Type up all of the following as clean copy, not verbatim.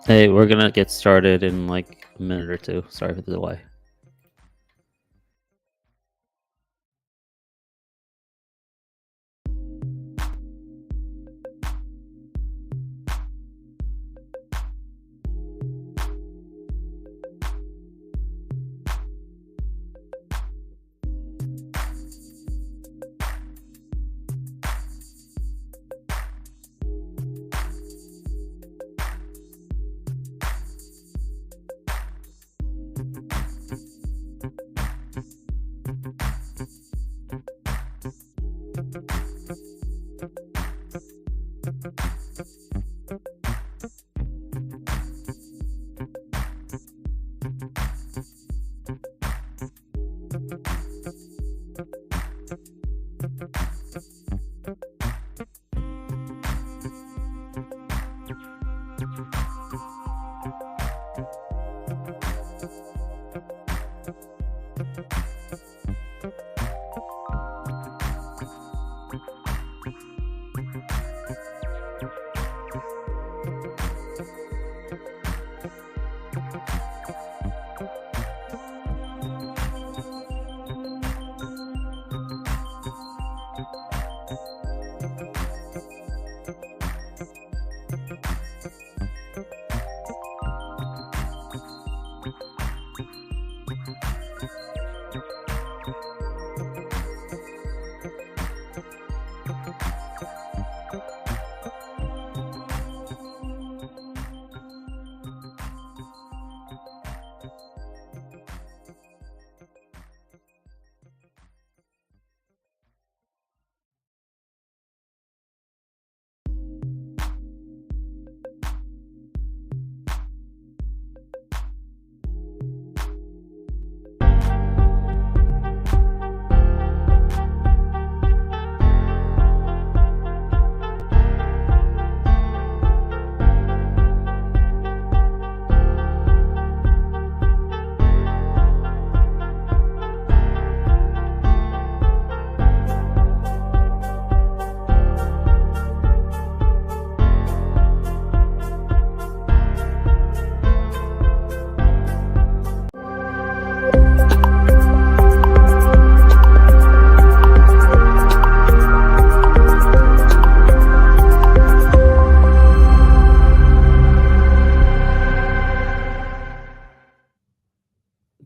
Hey, we're gonna get started in like a minute or two. Sorry for the delay.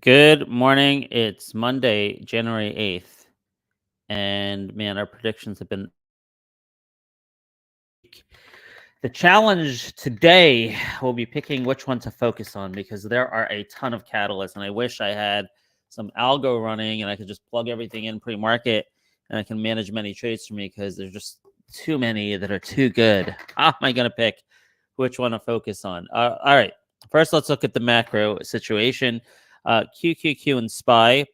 Good morning. It's Monday, January 8th. And man, our predictions have been. The challenge today will be picking which one to focus on because there are a ton of catalysts. And I wish I had some algo running and I could just plug everything in pre market and I can manage many trades for me because there's just too many that are too good. How am I going to pick which one to focus on? All right. First, let's look at the macro situation. QQQ and SPY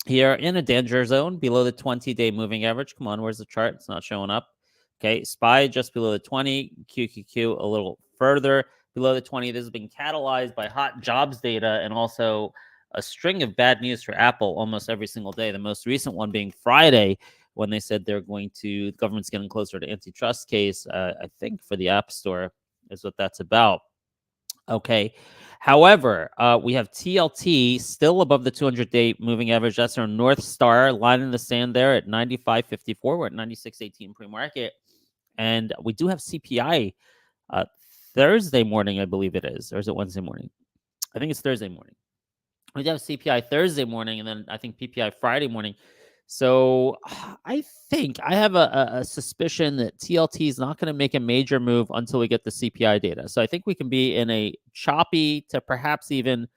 here in a danger zone below the 20-day moving average. Come on, where's the chart? It's not showing up. Okay, SPY just below the 20, QQQ a little further below the 20. This has been catalyzed by hot jobs data and also a string of bad news for Apple almost every single day. The most recent one being Friday when they said they're going to, the government's getting closer to antitrust case, I think for the App Store is what that's about. Okay. However, we have TLT still above the 200-day moving average. That's our North Star line in the sand there at 95.54. We're at 96.18 pre-market. And we do have CPI Thursday morning, I believe it is. Or is it Wednesday morning? I think it's Thursday morning. We do have CPI Thursday morning, and then I think PPI Friday morning. So I think I have a suspicion that TLT is not going to make a major move until we get the CPI data. So I think we can be in a choppy to perhaps even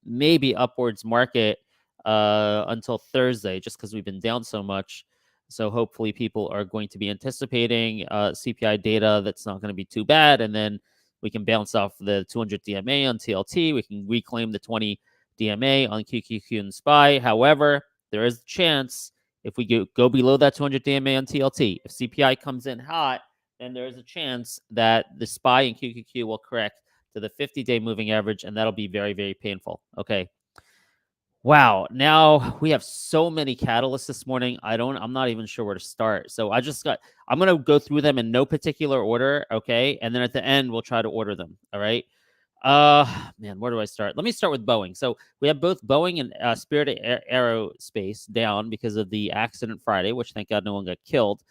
maybe upwards market until Thursday, just because we've been down so much. So hopefully people are going to be anticipating CPI data that's not going to be too bad, and then we can bounce off the 200 DMA on TLT. We can reclaim the 20 DMA on QQQ and SPY. However, there is a chance if we go below that 200 DMA on TLT, if CPI comes in hot, then there is a chance that the SPY and QQQ will correct to the 50-day moving average, and that'll be very, very painful. Okay. Wow. Now we have so many catalysts this morning. I'm not even sure where to start. So I'm going to go through them in no particular order. Okay. And then at the end, we'll try to order them. All right. Man, where do I start? Let me start with Boeing. So we have both Boeing and Spirit Aerospace down because of the accident Friday, which thank God no one got killed.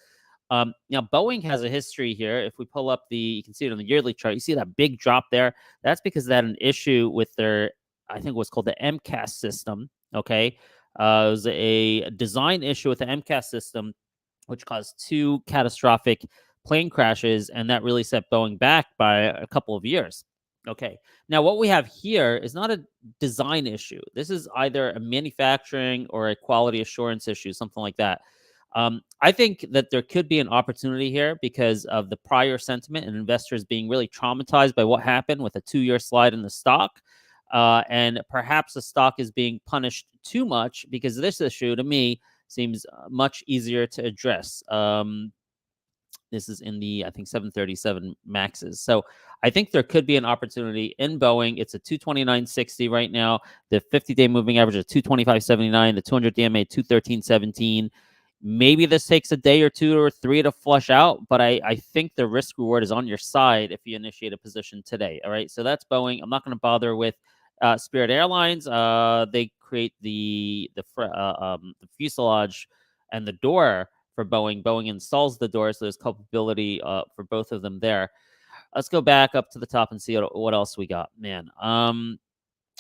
Now, Boeing has a history here. If we pull up you can see it on the yearly chart. You see that big drop there? That's because they had an issue with their, I think it was called the MCAS system. Okay. It was a design issue with the MCAS system, which caused 2 catastrophic plane crashes, and that really set Boeing back by a couple of years. Okay. Now, what we have here is not a design issue. This is either a manufacturing or a quality assurance issue, something like that. I think that there could be an opportunity here because of the prior sentiment and investors being really traumatized by what happened with a 2-year slide in the stock. And perhaps the stock is being punished too much because this issue, to me, seems much easier to address. This is in the, I think, 737 Maxes. So I think there could be an opportunity in Boeing. It's a 229.60 right now. The 50-day moving average is 225.79. The 200 DMA 213.17. Maybe this takes a day or 2 or 3 to flush out, but I think the risk reward is on your side if you initiate a position today. All right, so that's Boeing. I'm not going to bother with Spirit Airlines. They create the fuselage and the door for Boeing. Boeing installs the door, so there's culpability for both of them there. Let's go back up to the top and see what else we got, man.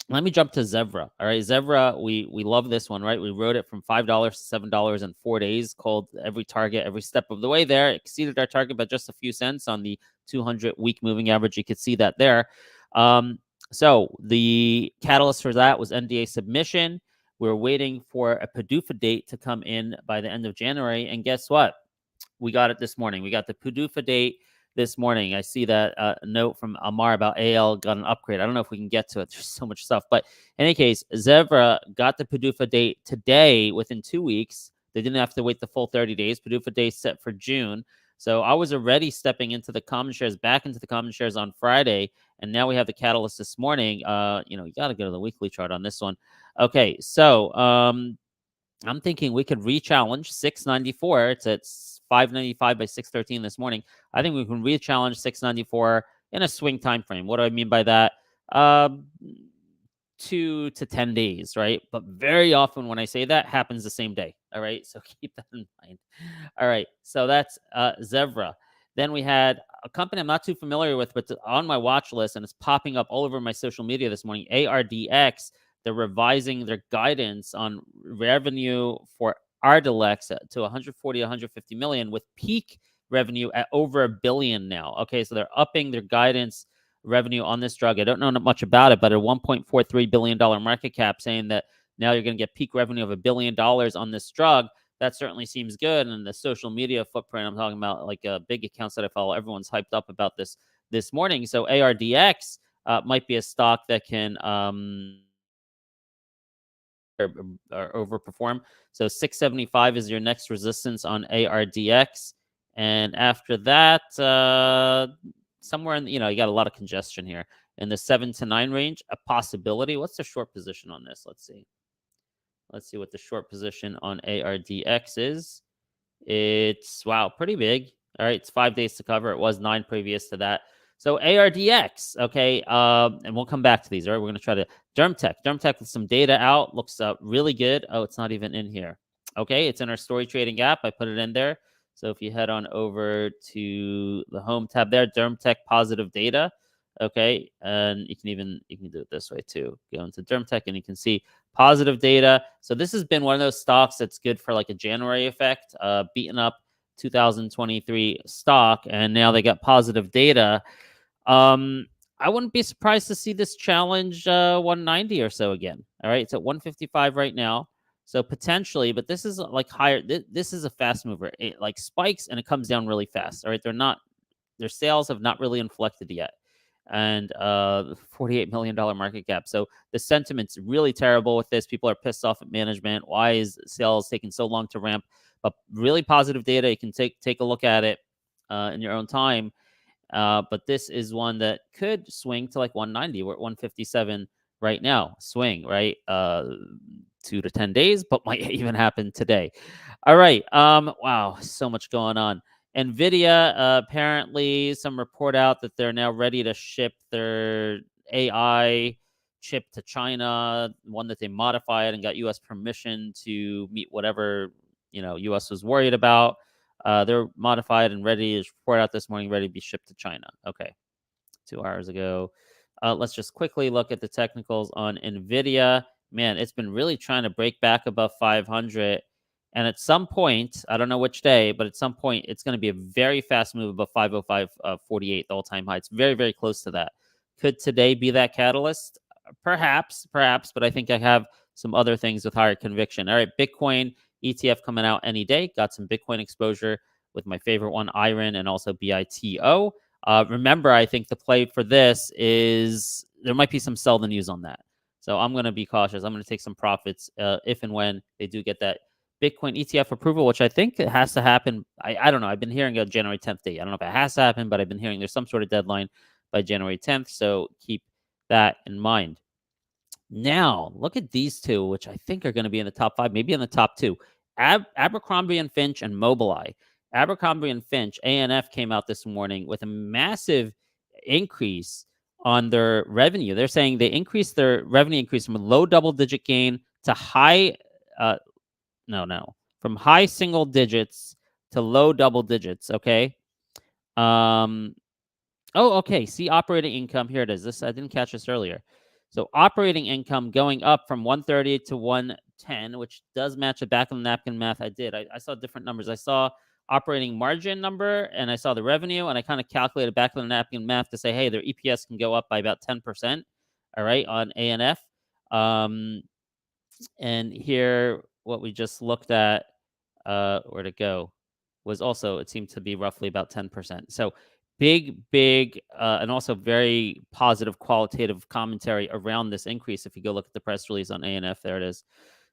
Let me jump to Zevra. All right, Zevra, we love this one, right? We wrote it from $5 to $7 in 4 days, called every target, every step of the way there. Exceeded our target by just a few cents on the 200-week moving average. You could see that there. So the catalyst for that was NDA submission. We were waiting for a PDUFA date to come in by the end of January, and guess what? We got it this morning. We got the PDUFA date this morning. I see that note from Amar about AL got an upgrade. I don't know if we can get to it. There's so much stuff. But in any case, Zevra got the PDUFA date today within 2 weeks. They didn't have to wait the full 30 days. PDUFA date set for June. So I was already stepping into the common shares, back into the common shares on Friday. And now we have the catalyst this morning. You got to go to the weekly chart on this one. Okay, so I'm thinking we could re-challenge 694. It's at 595 by 613 this morning. I think we can re-challenge 694 in a swing time frame. What do I mean by that? 2 to 10 days, right? But very often when I say that, happens the same day. All right, so keep that in mind. All right, so that's Zevra. Then we had a company I'm not too familiar with, but on my watch list, and it's popping up all over my social media this morning, ARDX. They're revising their guidance on revenue for Ardelyx to 140, 150 million, with peak revenue at over $1 billion now. Okay, so they're upping their guidance revenue on this drug. I don't know much about it, but a $1.43 billion market cap, saying that now you're going to get peak revenue of $1 billion on this drug. That certainly seems good. And the social media footprint, I'm talking about like big accounts that I follow, everyone's hyped up about this morning. So ARDX might be a stock that can or overperform. So 675 is your next resistance on ARDX. And after that, somewhere in, you got a lot of congestion here in the 7 to 9 range, a possibility. What's the short position on this? Let's see what the short position on ARDX is. It's, wow, pretty big. All right, it's 5 days to cover. It was 9 previous to that. So ARDX, okay, and we'll come back to these. All right, we're going to try to DermTech with some data out. Looks really good. Oh, it's not even in here. Okay, it's in our story trading app. I put it in there. So if you head on over to the home tab there, DermTech positive data. Okay, and you can do it this way too. Go into DermTech and you can see positive data. So this has been one of those stocks that's good for like a January effect, beating up 2023 stock, and now they got positive data. I wouldn't be surprised to see this challenge 190 or so again. All right, it's at 155 right now. So potentially, but this is like higher. This is a fast mover. It like spikes and it comes down really fast. All right, their sales have not really inflected yet, and $48 million market cap. So the sentiment's really terrible with this. People are pissed off at management. Why is sales taking so long to ramp? But really positive data. You can take a look at it in your own time. But this is one that could swing to like 190. We're at 157 right now. Swing, right? 2 to 10 days, but might even happen today. All right. Wow, so much going on. NVIDIA, apparently some report out that they're now ready to ship their AI chip to China, one that they modified and got U.S. permission to meet whatever, U.S. was worried about. They're modified and ready to report out this morning, ready to be shipped to China. Okay, 2 hours ago. Let's just quickly look at the technicals on NVIDIA. Man, it's been really trying to break back above 500. And at some point, I don't know which day, but at some point, it's going to be a very fast move above 505.48, the all-time high. It's very, very close to that. Could today be that catalyst? Perhaps, but I think I have some other things with higher conviction. All right, Bitcoin ETF coming out any day. Got some Bitcoin exposure with my favorite one, IREN, and also BITO. Remember, I think the play for this is there might be some sell the news on that. So I'm going to be cautious. I'm going to take some profits if and when they do get that Bitcoin ETF approval, which I think it has to happen. I don't know. I've been hearing a January 10th date. I don't know if it has to happen, but I've been hearing there's some sort of deadline by January 10th. So keep that in mind. Now, look at these two, which I think are going to be in the top 5, maybe in the top 2. Abercrombie and Finch and Mobileye. Abercrombie and Finch, ANF, came out this morning with a massive increase on their revenue. They're saying they increased their revenue increase from a low double-digit gain to high, from high single digits to low double digits, okay? Okay, see operating income. Here it is. This I didn't catch this earlier. So operating income going up from 130 to 110, which does match the back of the napkin math I did. I saw different numbers. I saw operating margin number, and I saw the revenue, and I kind of calculated back of the napkin math to say, hey, their EPS can go up by about 10%, all right, on ANF. And here, what we just looked at, where'd it go, was also, it seemed to be roughly about 10%. So big, and also very positive qualitative commentary around this increase. If you go look at the press release on ANF, there it is.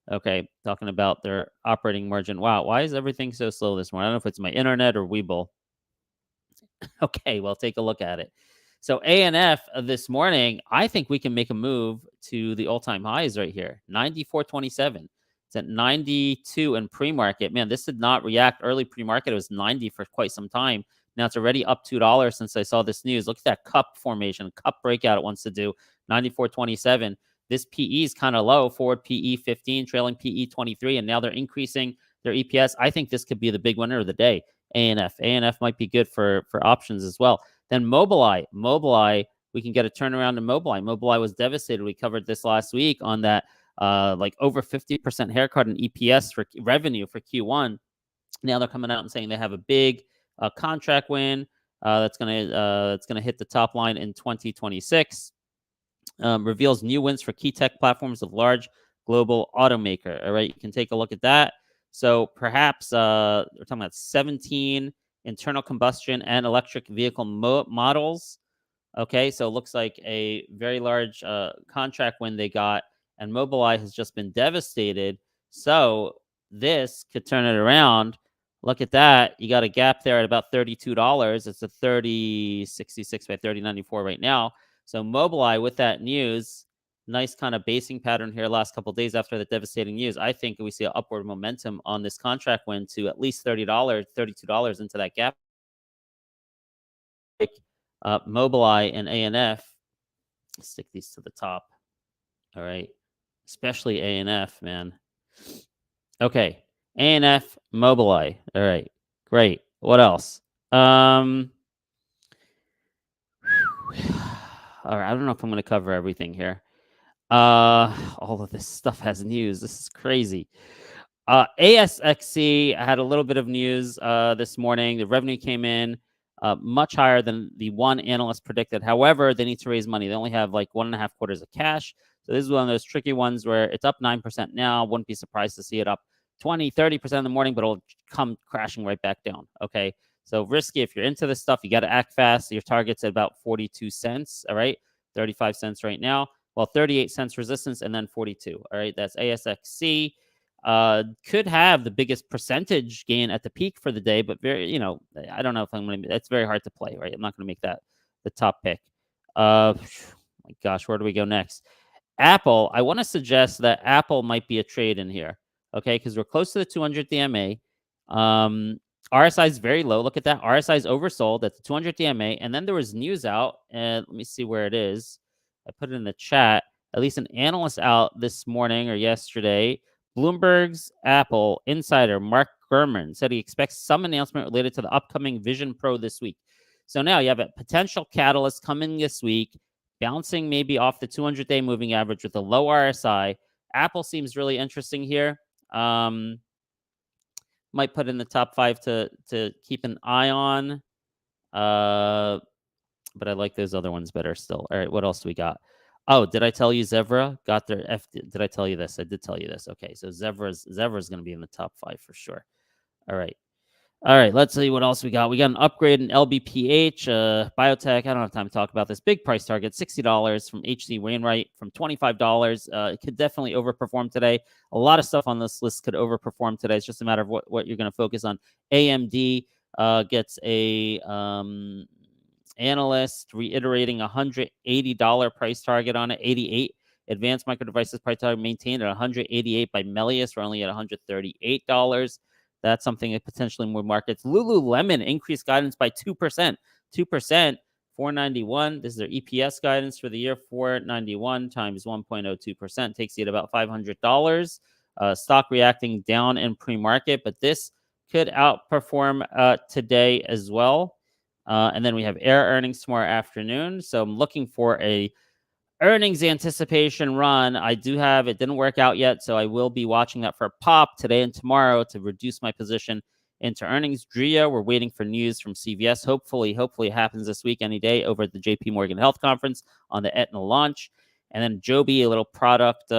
Okay, talking about their operating margin. Wow, why is everything so slow this morning? I don't know if it's my internet or Webull. Okay, well, take a look at it. So ANF this morning, I think we can make a move to the all-time highs right here, 94.27. It's at 92 in pre-market. Man, this did not react early pre-market. It was 90 for quite some time. Now it's already up $2 since I saw this news. Look at that cup formation, cup breakout it wants to do, 94.27. This PE is kind of low, forward PE 15, trailing PE 23, and now they're increasing their EPS. I think this could be the big winner of the day, ANF. ANF might be good for options as well. Then Mobileye, we can get a turnaround in Mobileye. Mobileye was devastated. We covered this last week on that like over 50% haircut in EPS for revenue for Q1. Now they're coming out and saying they have a big contract win that's gonna hit the top line in 2026. Reveals new wins for key tech platforms of large global automaker. All right, you can take a look at that. So perhaps we're talking about 17 internal combustion and electric vehicle models. Okay, so it looks like a very large contract win they got, and Mobileye has just been devastated. So this could turn it around. Look at that. You got a gap there at about $32. It's a 30.66 by 30.94 right now. So Mobileye, with that news, nice kind of basing pattern here last couple of days after the devastating news. I think we see an upward momentum on this contract win to at least $30, $32 into that gap. Mobileye and ANF, stick these to the top. All right. Especially ANF, man. Okay. ANF, Mobileye. All right. Great. What else? All right. I don't know if I'm going to cover everything here. All of this stuff has news. This is crazy. ASXC had a little bit of news this morning. The revenue came in much higher than the one analyst predicted. However, they need to raise money. They only have like 1.5 quarters of cash. So this is one of those tricky ones where it's up 9% now. Wouldn't be surprised to see it up 20, 30% in the morning, but it'll come crashing right back down. Okay. So risky. If you're into this stuff, you got to act fast. Your target's at about 42 cents. All right. 35 cents right now. Well, 38 cents resistance and then 42. All right. That's ASXC. Could have the biggest percentage gain at the peak for the day, but I don't know if I'm going to. That's very hard to play, right? I'm not going to make that the top pick. My gosh, where do we go next? Apple. I want to suggest that Apple might be a trade in here, okay? Because we're close to the 200 DMA. RSI is very low. Look at that. RSI is oversold at the 200 DMA, and then there was news out, and let me see where it is. I put it in the chat. At least an analyst out this morning or yesterday. Bloomberg's Apple insider Mark Gurman said he expects some announcement related to the upcoming Vision Pro this week. So now you have a potential catalyst coming this week, bouncing maybe off the 200-day moving average with a low RSI. Apple seems really interesting here. Might put in the top 5 to keep an eye on. But I like those other ones better still. All right, what else do we got? Oh, did I tell you Zevra got their F? Did I tell you this? I did tell you this. Okay, so Zevra's going to be in the top 5 for sure. All right. Let's see what else we got. We got an upgrade in LBPH, biotech. I don't have time to talk about this. Big price target, $60 from HC Wainwright from $25. It could definitely overperform today. A lot of stuff on this list could overperform today. It's just a matter of what you're going to focus on. AMD gets a analyst reiterating $180 price target on it, 88. Advanced Micro Devices price target maintained at 188 by Melius. We're only at $138. That's something that potentially more markets. Lululemon increased guidance by 2%. 2%, 491. This is their EPS guidance for the year. 491 times 1.02% takes you at about $500. Stock reacting down in pre-market, but this could outperform today as well. And then we have Air earnings tomorrow afternoon. So I'm looking for a earnings anticipation run. I do have it. Didn't work out yet, so I will be watching that for a pop today and tomorrow to reduce my position into earnings. Drea, we're waiting for news from CVS. Hopefully it happens this week, any day, over at the JP Morgan Health Conference on the Aetna launch. And then Joby, a little product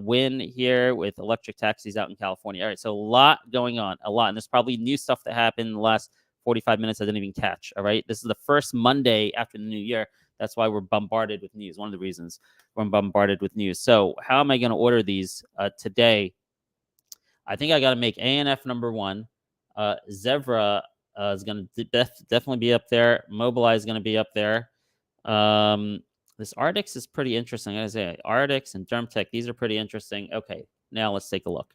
win here with electric taxis out in California. All right, so a lot going on, a lot. And there's probably new stuff that happened in the last 45 minutes I didn't even catch. All right, this is the first Monday after the new year. That's why we're bombarded with news. One of the reasons we're bombarded with news. So how am I going to order these today? I think I got to make ANF number 1. Zevra is going to definitely be up there. Mobileye is going to be up there. This Ardix is pretty interesting. I say Ardix and DermTech, these are pretty interesting. Okay, now let's take a look.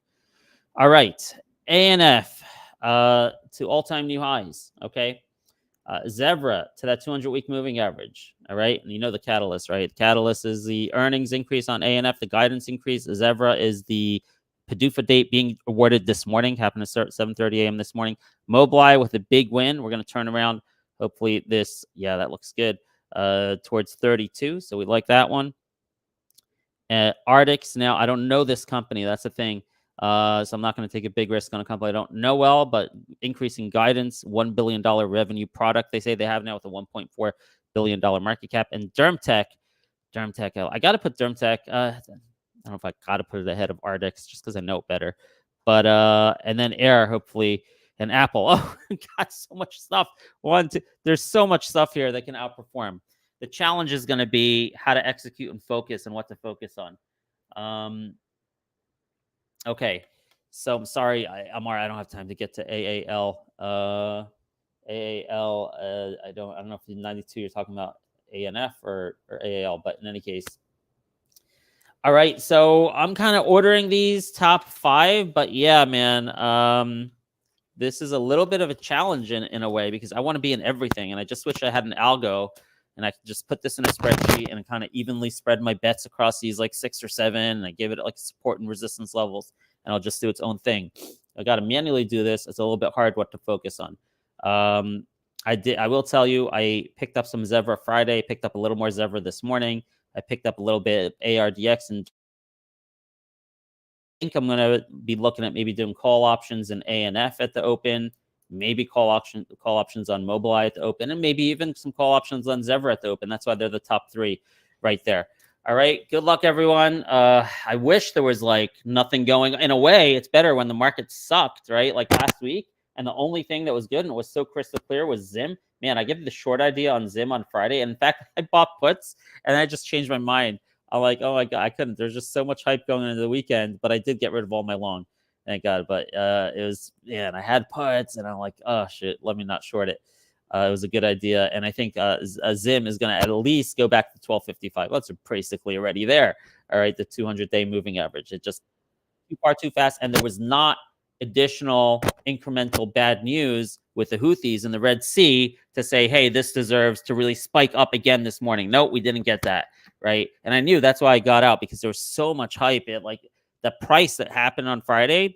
All right, ANF to all-time new highs. Okay. Zevra to that 200-week moving average. All right. And you know the catalyst, right? The catalyst is the earnings increase on ANF, the guidance increase. Zevra is the PDUFA date being awarded this morning, happened to start at 7:30 a.m. this morning. Mobileye with a big win. We're going to turn around. Hopefully this, yeah, that looks good. Towards 32. So we like that one. Ardix. Now, I don't know this company. That's the thing. So I'm not going to take a big risk on a company I don't know well, but increasing guidance, $1 billion revenue product they say they have now with a $1.4 billion market cap. And DermTech, I got to put DermTech, I don't know if I got to put it ahead of Ardix just because I know it better. But, and then Air, hopefully, and Apple. Oh, got so much stuff. There's so much stuff here that can outperform. The challenge is going to be how to execute and focus and what to focus on. Okay, so I'm sorry, Amar, I don't have time to get to AAL. AAL, I don't know if in 92 you're talking about ANF or AAL, but in any case. All right, so I'm kind of ordering these top 5, but yeah, man, this is a little bit of a challenge in a way because I want to be in everything, and I just wish I had an algo and I could just put this in a spreadsheet and kind of evenly spread my bets across these like 6 or 7. And I give it like support and resistance levels, and I'll just do its own thing. I got to manually do this. It's a little bit hard what to focus on. I will tell you, I picked up some Zevra Friday, picked up a little more Zevra this morning. I picked up a little bit of ARDX, and I think I'm going to be looking at maybe doing call options and ANF at the open. maybe call options on Mobileye at the open, and maybe even some call options on Zevra at the open. That's why they're the top 3 right there. All right. Good luck, everyone. I wish there was like nothing going. In a way, it's better when the market sucked, right? Like last week. And the only thing that was good and was so crystal clear was Zim. Man, I gave you the short idea on Zim on Friday. And in fact, I bought puts and I just changed my mind. I'm like, oh my God, I couldn't. There's just so much hype going into the weekend, but I did get rid of all my long. Thank God. But it was, yeah, and I had puts and I'm like, oh shit, let me not short it. It was a good idea. And I think Zim is going to at least go back to 1255. Well, it's basically already there. All right. The 200-day moving average. It just too far too fast. And there was not additional incremental bad news with the Houthis in the Red Sea to say, hey, this deserves to really spike up again this morning. No, we didn't get that. Right. And I knew that's why I got out, because there was so much hype. It like the price that happened on Friday,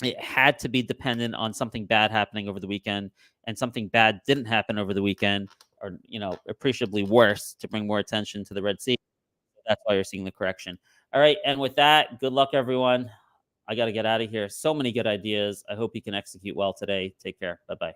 it had to be dependent on something bad happening over the weekend, and something bad didn't happen over the weekend, or, you know, appreciably worse, to bring more attention to the Red Sea. That's why you're seeing the correction. All right. And with that, good luck, everyone. I got to get out of here. So many good ideas. I hope you can execute well today. Take care. Bye-bye.